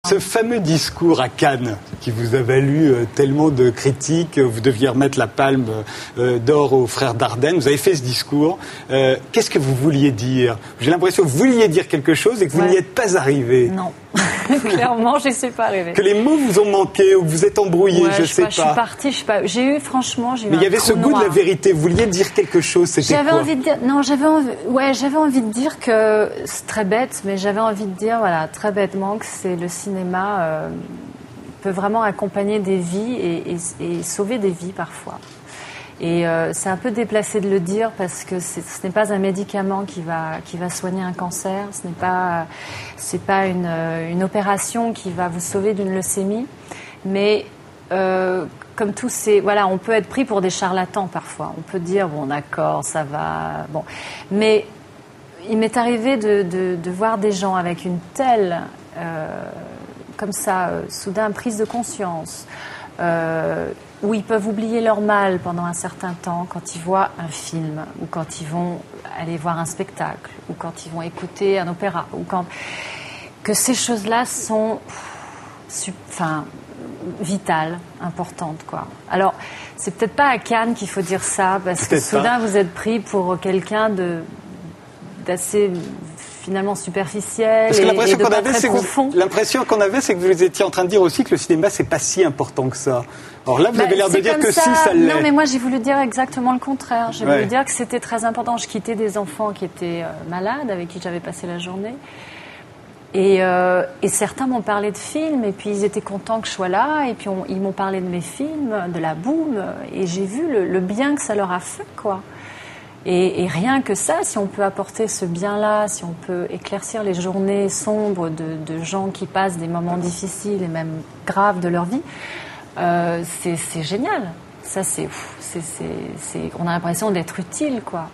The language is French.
Ce fameux discours à Cannes, qui vous a valu tellement de critiques, vous deviez remettre la palme d'or aux frères Dardenne, vous avez fait ce discours. Qu'est-ce que vous vouliez dire? J'ai l'impression que vous vouliez dire quelque chose et que vous n'y êtes pas arrivé. Non, clairement, je ne suis pas arrivée. Que les mots vous ont manqué ou que vous êtes embrouillé, je ne sais pas. Je suis partie, j'ai eu Mais il y avait ce goût de la vérité, vous vouliez dire quelque chose, c'était quoi? J'avais envie de dire, non, j'avais envie de dire que, c'est très bête, mais j'avais envie de dire, voilà, très bêtement, que c'est le cinéma peut vraiment accompagner des vies et sauver des vies parfois. Et c'est un peu déplacé de le dire parce que ce n'est pas un médicament qui va soigner un cancer, c'est pas une opération qui va vous sauver d'une leucémie, mais comme tous ces, voilà, on peut être pris pour des charlatans parfois. On peut dire bon d'accord, ça va, bon, mais il m'est arrivé de voir des gens avec une telle comme ça, soudain prise de conscience, où ils peuvent oublier leur mal pendant un certain temps quand ils voient un film, ou quand ils vont aller voir un spectacle, ou quand ils vont écouter un opéra, ou que ces choses-là sont vitales, importantes, quoi. Alors, c'est peut-être pas à Cannes qu'il faut dire ça, parce que soudain vous êtes pris pour quelqu'un d'assez finalement superficiel. Parce que l'impression qu'on avait, c'est que vous étiez en train de dire aussi que le cinéma, c'est pas si important que ça. Alors là, vous avez l'air de dire que si, ça l'est. Non, mais moi, j'ai voulu dire exactement le contraire. J'ai voulu dire que c'était très important. Je quittais des enfants qui étaient malades, avec qui j'avais passé la journée. Et certains m'ont parlé de films, et puis ils étaient contents que je sois là, et puis ils m'ont parlé de mes films, de La Boum, et j'ai vu le bien que ça leur a fait, quoi. Et rien que ça, si on peut apporter ce bien-là, si on peut éclaircir les journées sombres de gens qui passent des moments difficiles et même graves de leur vie, c'est génial. Ça, on a l'impression d'être utile, quoi.